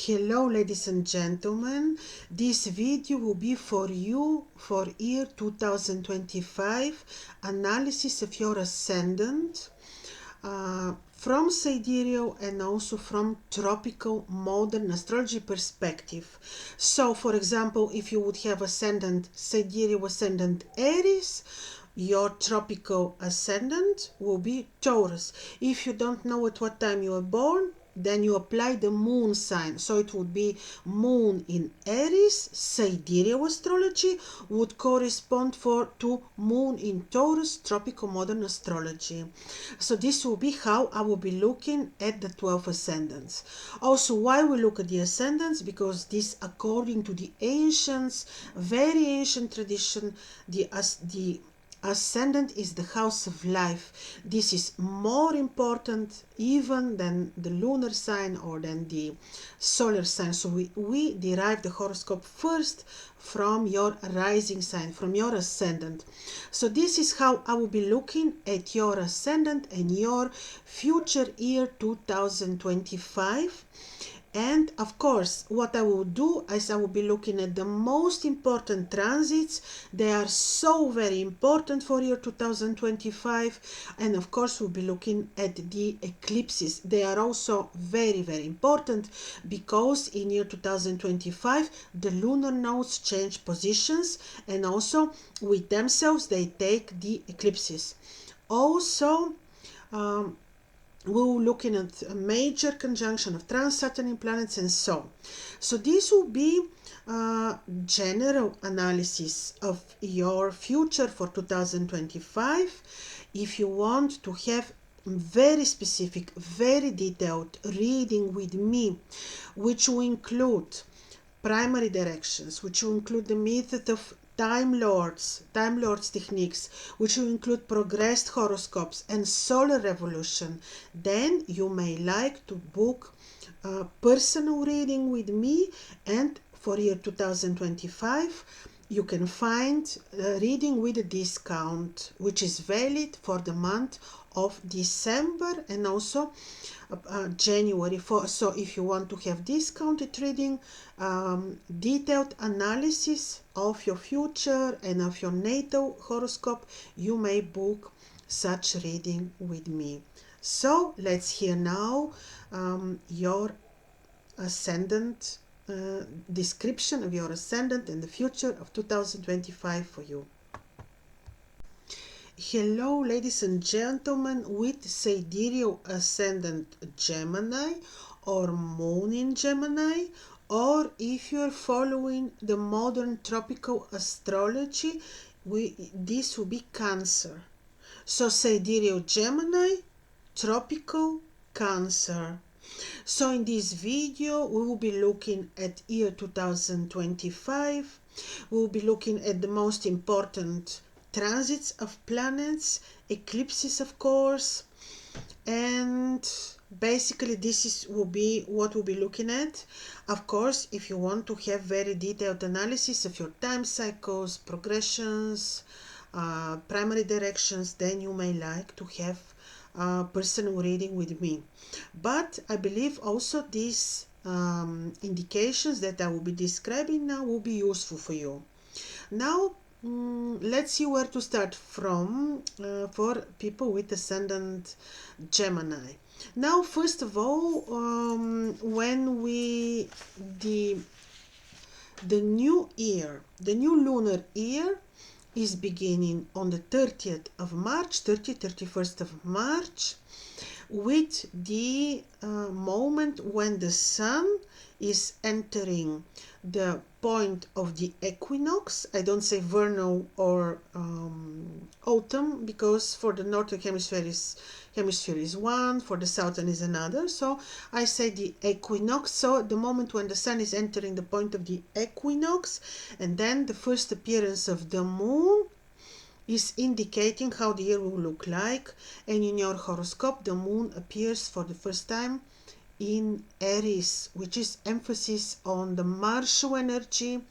Hello ladies and gentlemen, this video will be for you for year 2025, analysis of your ascendant from sidereal and also from tropical modern astrology perspective. So for example, if you would have ascendant sidereal ascendant Aries, your tropical ascendant will be Taurus. If you don't know at what time you were born, then you apply the moon sign. So it would be moon in Aries. Sidereal astrology would correspond to moon in Taurus, tropical modern astrology. So this will be how I will be looking at the 12 ascendants. Also, why we look at the ascendants? Because this, according to the ancients, very ancient tradition, the Ascendant is the house of life. This is more important even than the lunar sign or than the solar sign. So we derive the horoscope first from your rising sign, from your ascendant. So this is how I will be looking at your ascendant and your future year 2025. And of course, what I will do is I will be looking at the most important transits. They are so very important for year 2025. And of course, we'll be looking at the eclipses. They are also very, very important because in year 2025, the lunar nodes change positions and also with themselves, they take the eclipses. Also, we're looking at a major conjunction of trans-Saturn planets and so on. So this will be a general analysis of your future for 2025. If you want to have very specific, very detailed reading with me, which will include primary directions, which will include the method of Time Lords techniques, which will include progressed horoscopes and solar revolution, then you may like to book a personal reading with me. And for year 2025, you can find a reading with a discount, which is valid for the month of December and also January. So if you want to have discounted reading, detailed analysis of your future and of your natal horoscope, you may book such reading with me. So let's hear now your ascendant, description of your ascendant and the future of 2025 for you. Hello ladies and gentlemen, with sidereal ascendant Gemini or moon in Gemini, or if you are following the modern tropical astrology, this will be Cancer. So sidereal Gemini, tropical Cancer. So in this video we will be looking at year 2025. We will be looking at the most important transits of planets, eclipses of course, and basically this will be what we'll be looking at. Of course, if you want to have very detailed analysis of your time cycles, progressions, primary directions, then you may like to have personal reading with me. But I believe also these indications that I will be describing now will be useful for you. Now let's see where to start from for people with ascendant Gemini. Now, first of all, when the new year, the new lunar year is beginning on the 30th of March, 31st of March, with the moment when the sun is entering the point of the equinox. I don't say vernal or autumn, because for the northern hemisphere is one, for the southern is another. So I say the equinox. So the moment when the sun is entering the point of the equinox, and then the first appearance of the moon is indicating how the year will look like. And in your horoscope, the moon appears for the first time in Aries, which is emphasis on the martial energy,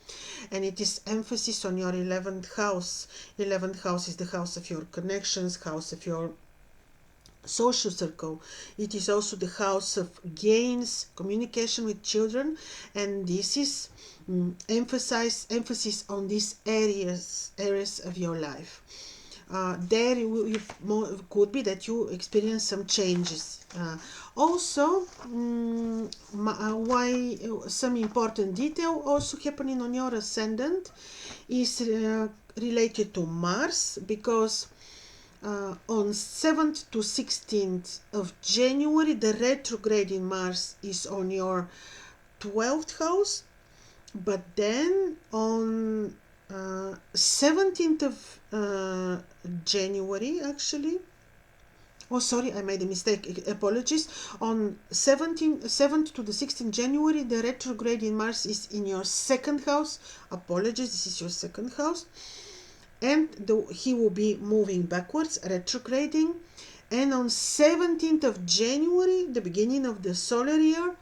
and it is emphasis on your 11th house. 11th house is the house of your connections, house of your social circle. It is also the house of gains, communication with children, and this is emphasis on these areas of your life. There could be that you experience some changes. Also, why some important detail also happening on your ascendant is related to Mars, because on 7th to 16th of January, the retrograde in Mars is on your 12th house, but then on 17th of January, actually, oh sorry, I made a mistake, apologies, on 7th to the 16th January, the retrograde in Mars is in your second house. Apologies, this is your second house, and he will be moving backwards, retrograding, and on 17th of January, the beginning of the solar year,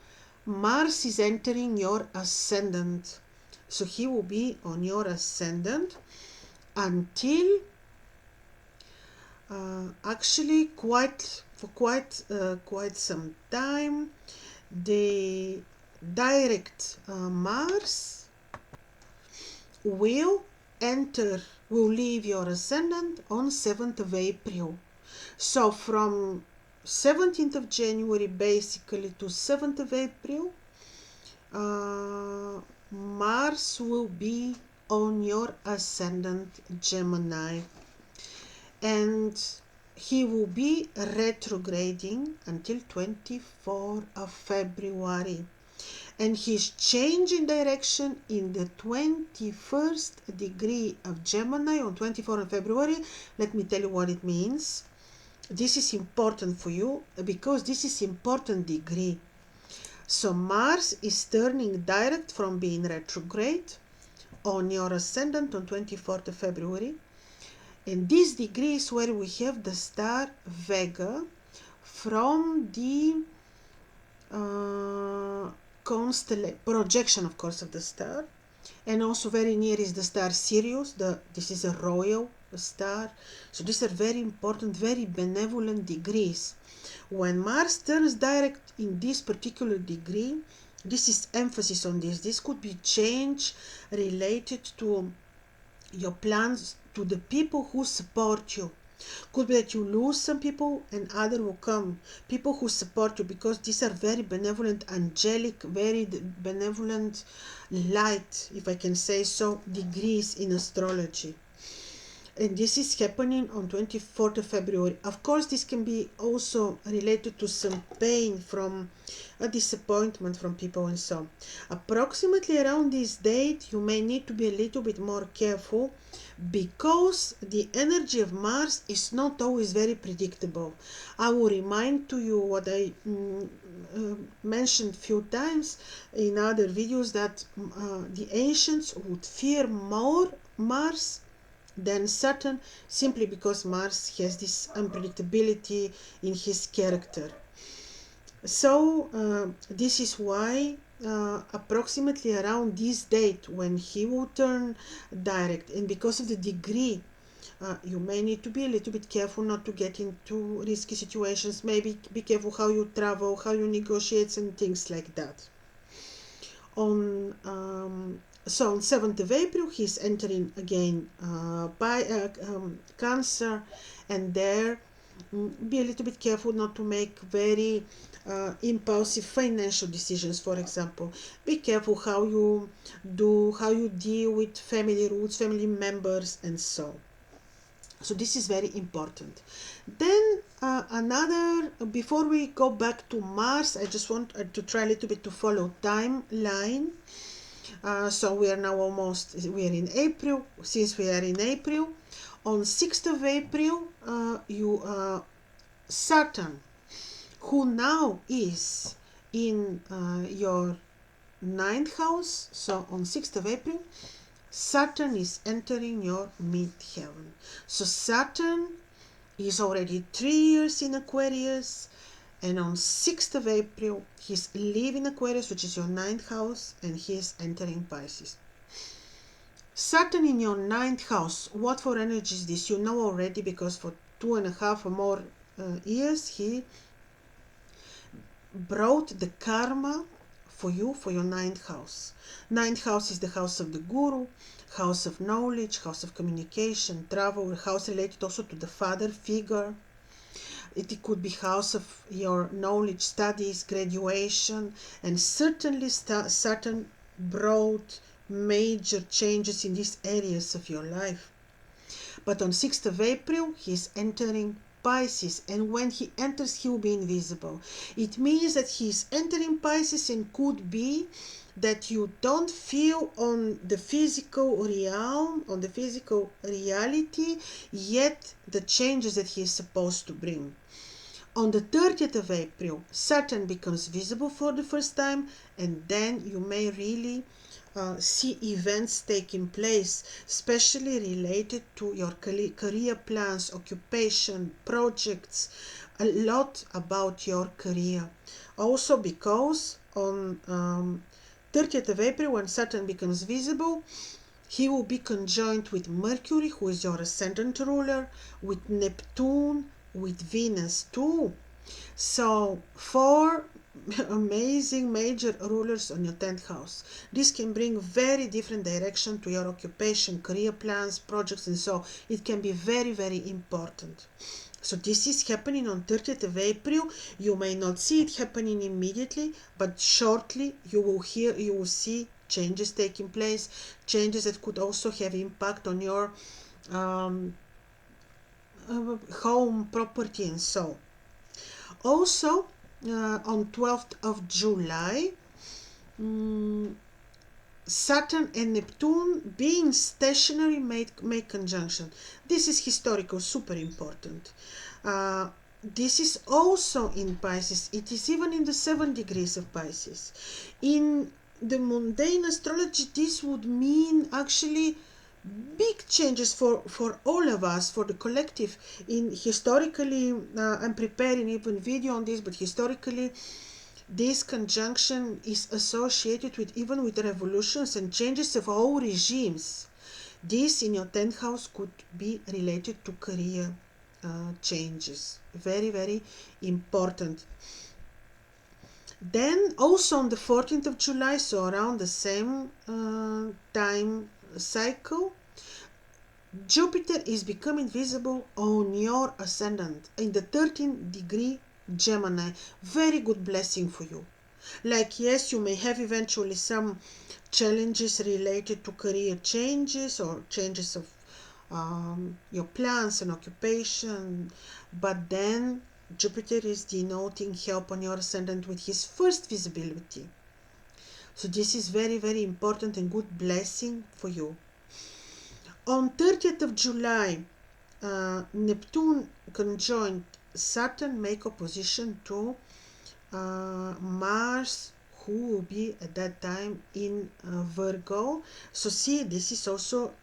Mars is entering your ascendant. So he will be on your ascendant until actually quite some time. The direct Mars will leave your ascendant on 7th of April. So from 17th of January basically to 7th of April, Mars will be on your ascendant Gemini, and he will be retrograding until 24th of February, and he's changing direction in the 21st degree of Gemini on 24th of February. Let me tell you what it means. This is important for you because this is important degree. So Mars is turning direct from being retrograde on your ascendant on 24th of February. And this degree is where we have the star Vega from the projection, of course, of the star. And also very near is the star Sirius. This is a royal star. So these are very important, very benevolent degrees. When Mars turns direct in this particular degree, this is emphasis on this. This could be change related to your plans, to the people who support you. Could be that you lose some people and other will come. People who support you, because these are very benevolent, angelic, very benevolent light, if I can say so, degrees in astrology. And this is happening on 24th of February. Of course, this can be also related to some pain from a disappointment from people and so on. Approximately around this date, you may need to be a little bit more careful, because the energy of Mars is not always very predictable. I will remind to you what I mentioned few times in other videos, that the ancients would fear more Mars than Saturn, simply because Mars has this unpredictability in his character. So this is why approximately around this date, when he will turn direct, and because of the degree, you may need to be a little bit careful not to get into risky situations. Maybe be careful how you travel, how you negotiate, and things like that. So on 7th of April, he's entering again Cancer, and there be a little bit careful not to make very impulsive financial decisions, for example. Be careful how you deal with family roots, family members, and so. So this is very important. Then before we go back to Mars, I just want to try a little bit to follow timeline. So we are now we are in April. Since we are in April, on 6th of April, Saturn, who now is in your 9th house, so on 6th of April, Saturn is entering your midheaven. So Saturn is already 3 years in Aquarius, and on 6th of April, he's leaving Aquarius, which is your 9th house, and he is entering Pisces. Saturn in your 9th house, what for energy is this? You know already, because for 2.5 or more years, he brought the karma for you, for your ninth house. Ninth house is the house of the guru, house of knowledge, house of communication, travel, house related also to the father figure. It could be house of your knowledge, studies, graduation, and certainly Saturn brought major changes in these areas of your life. But on 6th of April, he is entering Pisces, and when he enters, he will be invisible. It means that he is entering Pisces, and could be that you don't feel on the physical realm, on the physical reality, yet the changes that he is supposed to bring. On the 30th of April, Saturn becomes visible for the first time, and then you may really see events taking place, especially related to your career plans, occupation, projects, a lot about your career. Also because on 30th of April, when Saturn becomes visible, he will be conjoined with Mercury, who is your ascendant ruler, with Neptune, with Venus too. So 4 amazing major rulers on your 10th house. This can bring very different direction to your occupation, career plans, projects, and so it can be very, very important. So this is happening on 30th of April. You may not see it happening immediately, but shortly you will see changes taking place, changes that could also have impact on your home, property, and so. Also, on 12th of July, Saturn and Neptune, being stationary, make conjunction. This is historical, super important. This is also in Pisces. It is even in the 7 degrees of Pisces. In the mundane astrology, this would mean actually big changes for all of us, for the collective. In historically, I'm preparing even video on this, but historically, this conjunction is associated with even with revolutions and changes of whole regimes. This in your 10th house could be related to career changes. Very, very important. Then also on the 14th of July, so around the same time cycle, Jupiter is becoming visible on your ascendant in the 13th degree Gemini. Very good blessing for you. Like, yes, you may have eventually some challenges related to career changes or changes of your plans and occupation, but then Jupiter is denoting help on your ascendant with his first visibility. So this is very, very important and good blessing for you. On 30th of July, Neptune conjoined Saturn, make opposition to Mars, who will be at that time in Virgo. So see, this is also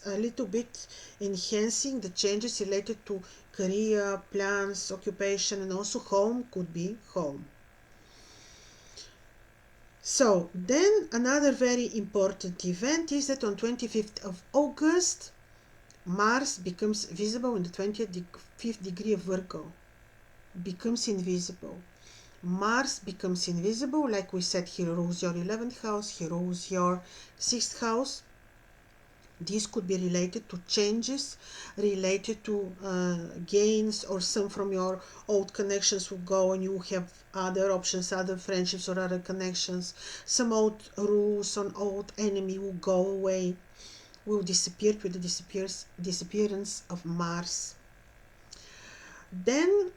a little bit enhancing the changes related to career, plans, occupation, and also home, could be home. So then another very important event is that on 25th of August, Mars becomes visible in the 25th degree of Virgo. Becomes invisible. Mars becomes invisible, like we said, he rules your 11th house, he rules your 6th house. This could be related to changes, related to gains, or some from your old connections will go and you have other options, other friendships or other connections. Some old rules on old enemy will go away, will disappear with the disappearance of Mars. Then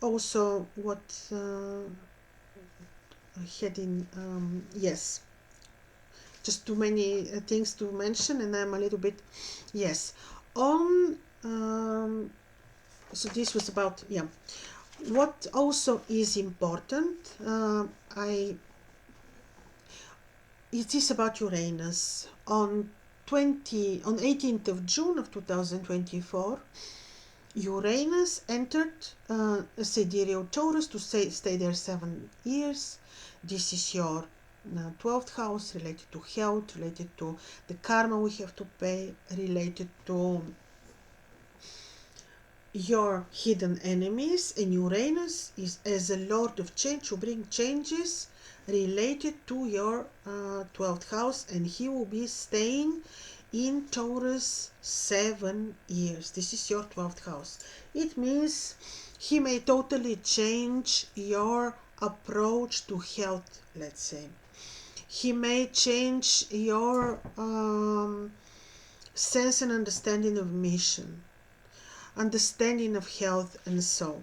also what heading, yes, just too many things to mention, and I'm a little bit, yes, on so this was about, yeah, what also is important, it is about Uranus. On 18th of June of 2024, Uranus entered sidereal Taurus to stay there 7 years. This is your 12th house, related to health, related to the karma we have to pay, related to your hidden enemies, and Uranus is as a Lord of Change to bring changes related to your 12th house, and he will be staying in Taurus 7 years. This is your 12th house. It means he may totally change your approach to health, let's say. He may change your sense and understanding of mission, understanding of health, and so.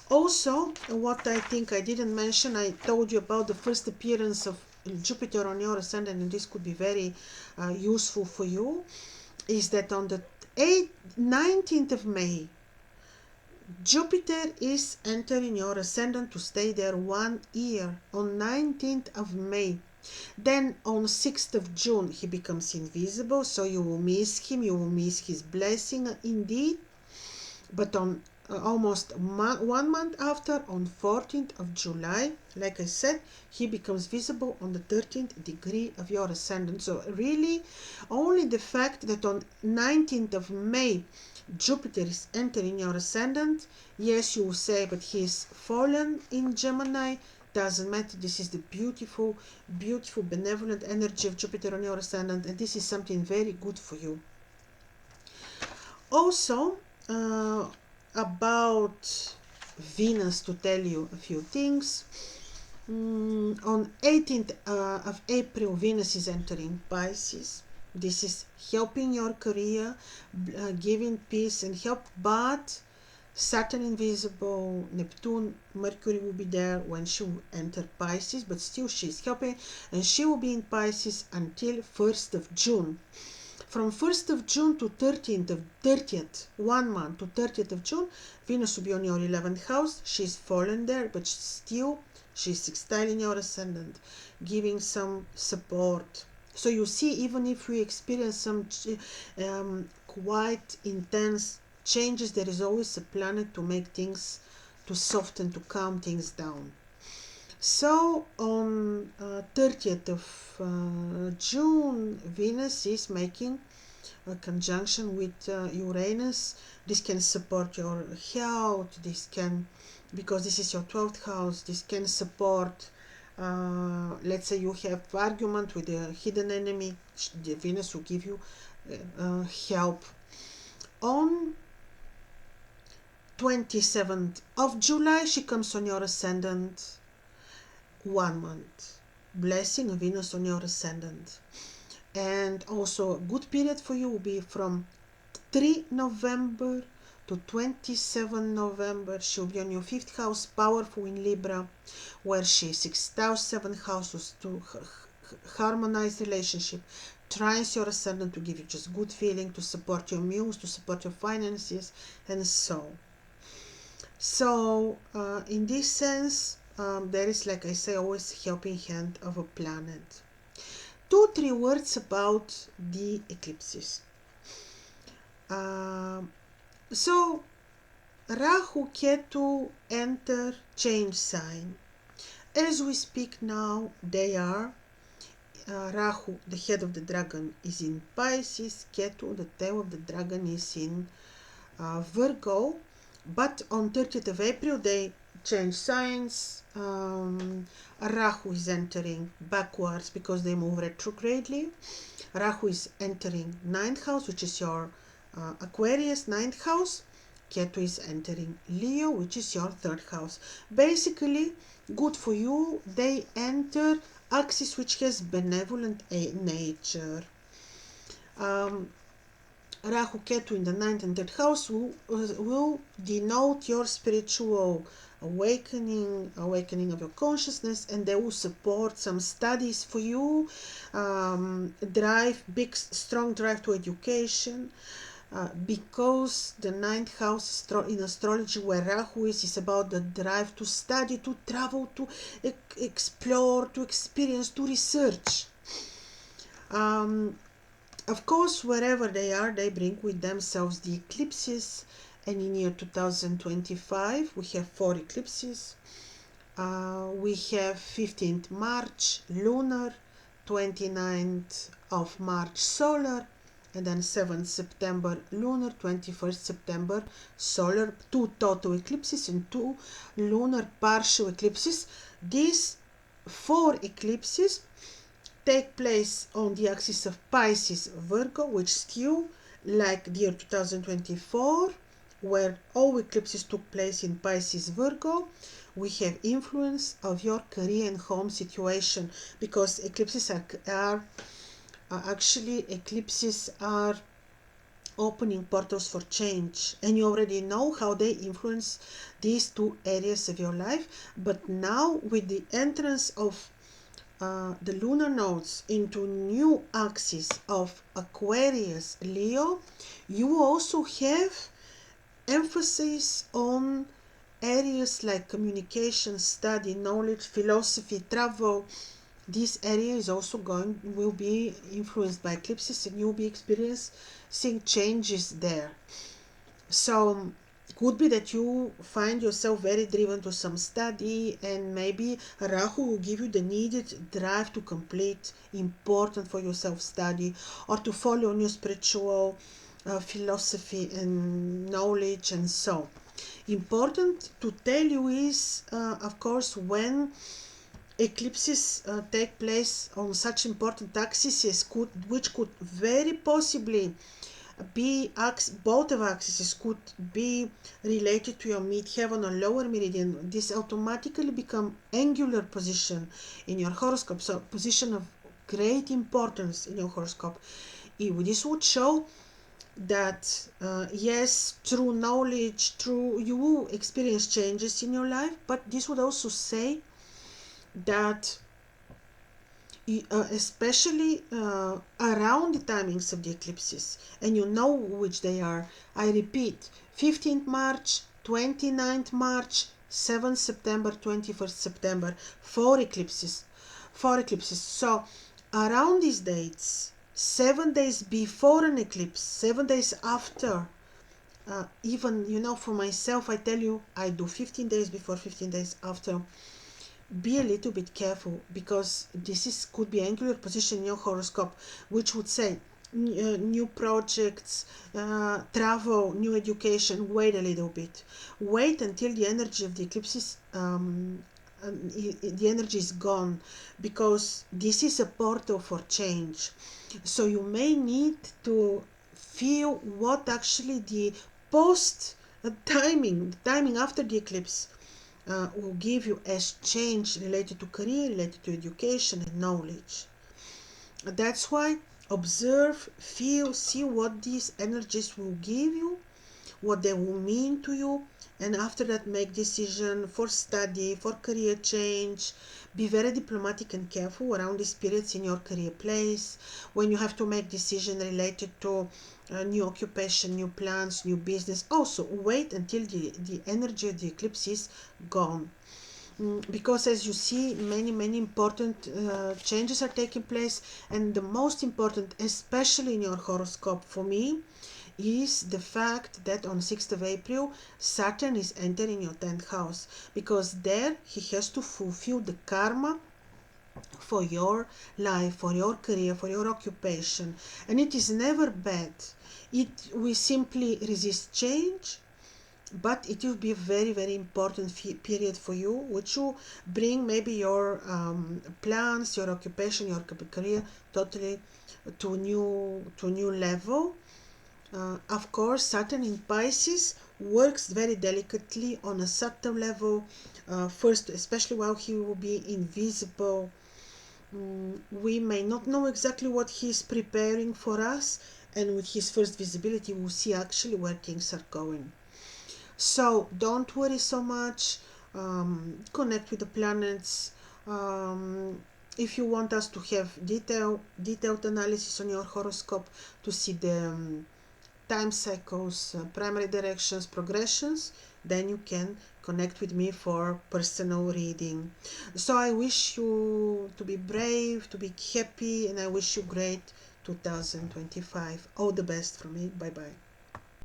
Also, what I think I didn't mention, I told you about the first appearance of Jupiter on your ascendant, and this could be very useful for you, is that on the 19th of May, Jupiter is entering your ascendant to stay there 1 year on 19th of May. Then on 6th of June he becomes invisible, so you will miss him, you will miss his blessing indeed. But on almost 1 month after, on 14th of July, like I said, he becomes visible on the 13th degree of your ascendant. So really, only the fact that on 19th of May, Jupiter is entering your ascendant, yes, you will say, but he is fallen in Gemini, doesn't matter. This is the beautiful, beautiful, benevolent energy of Jupiter on your ascendant, and this is something very good for you. Also, about Venus, to tell you a few things. On 18th of April, Venus is entering Pisces. This is helping your career, giving peace and help, but Saturn invisible, Neptune, Mercury will be there when she will enter Pisces, but still she's helping, and she will be in Pisces until 1st of June. From 1st of June to 30th, 1 month to 30th of June, Venus will be on your 11th house. She's fallen there, but still she's sextiling your ascendant, giving some support. So you see, even if we experience some quite intense changes, there is always a planet to make things, to soften, to calm things down. So on 30th of June, Venus is making a conjunction with Uranus. This can support your health, this can, because this is your 12th house, this can support, let's say you have argument with a hidden enemy, the Venus will give you help. On 27th of July, she comes on your ascendant, 1 month. Blessing of Venus on your ascendant. And also a good period for you will be from 3 November to 27 November. She'll be on your 5th house, powerful in Libra, where she sextiles 7 houses to harmonize relationship, trines your ascendant to give you just good feeling, to support your muse, to support your finances, and so. So in this sense, there is, like I say, always helping hand of a planet. 2-3 words about the eclipses. So Rahu, Ketu enter change sign. As we speak now, they are Rahu, the head of the dragon, is in Pisces. Ketu, the tail of the dragon, is in Virgo. But on 30th of April, they change signs. Rahu is entering backwards because they move retrogradely. Rahu is entering 9th house, which is your Aquarius 9th house. Ketu is entering Leo, which is your 3rd house. Basically, good for you. They enter axis which has benevolent nature. Rahu, Ketu in the 9th and 3rd house will denote your spiritual awakening of your consciousness, and they will support some studies for you, strong drive to education, because the 9th house in astrology, where Rahu is about the drive to study, to travel, to explore, to experience, to research. Of course, wherever they are, they bring with themselves the eclipses, and in year 2025 we have 4 eclipses. We have 15th March lunar, 29th of March solar, and then 7th September lunar, 21st September solar, 2 total eclipses and 2 lunar partial eclipses. These 4 eclipses take place on the axis of Pisces Virgo, which still, like the year 2024, where all eclipses took place in Pisces Virgo, we have influence of your career and home situation, because eclipses are opening portals for change, and you already know how they influence these 2 areas of your life. But now, with the entrance of the lunar nodes into new axis of Aquarius Leo, you also have emphasis on areas like communication, study, knowledge, philosophy, travel. This area is also will be influenced by eclipses, and you'll be experiencing changes there. So could be that you find yourself very driven to some study, and maybe Rahu will give you the needed drive to complete important for yourself study, or to follow new spiritual philosophy and knowledge. And so important to tell you is, of course, when eclipses take place on such important axes, which could very possibly be both of axes could be related to your midheaven or lower meridian. This automatically become angular position in your horoscope, so position of great importance in your horoscope. This would show that yes, through knowledge, you will experience changes in your life, but this would also say that especially around the timings of the eclipses, and you know which they are. I repeat, 15th March, 29th March, 7th September, 21st September, 4 eclipses. So around these dates, 7 days before an eclipse, 7 days after, even, for myself, I tell you, I do 15 days before, 15 days after. Be a little bit careful, because this could be angular position in your horoscope, which would say new projects, travel, new education. Wait a little bit. Wait until the energy of the eclipses, the energy is gone, because this is a portal for change. So you may need to feel what actually the post timing after the eclipse will give you as change related to career, related to education and knowledge. That's why observe, feel, see what these energies will give you, what they will mean to you, and after that make decision for study, for career change. Be very diplomatic and careful around these periods in your career place, when you have to make decision related to new occupation, new plans, new business. Also wait until the energy of the eclipse is gone, because as you see, many important changes are taking place, and the most important, especially in your horoscope for me, is the fact that on 6th of April, Saturn is entering your 10th house, because there he has to fulfill the karma for your life, for your career, for your occupation. And it is never bad. We simply resist change, but it will be a very important period for you, which will bring maybe your plans, your occupation, your career totally to a new level. Of course, Saturn in Pisces works very delicately on a subtle level. First, especially while he will be invisible, we may not know exactly what he is preparing for us, and with his first visibility, we'll see actually where things are going. So don't worry so much. Connect with the planets. If you want us to have detailed analysis on your horoscope to see the time cycles, primary directions, progressions, then you can connect with me for personal reading. So I wish you to be brave, to be happy, and I wish you great 2025. All the best from me. Bye bye.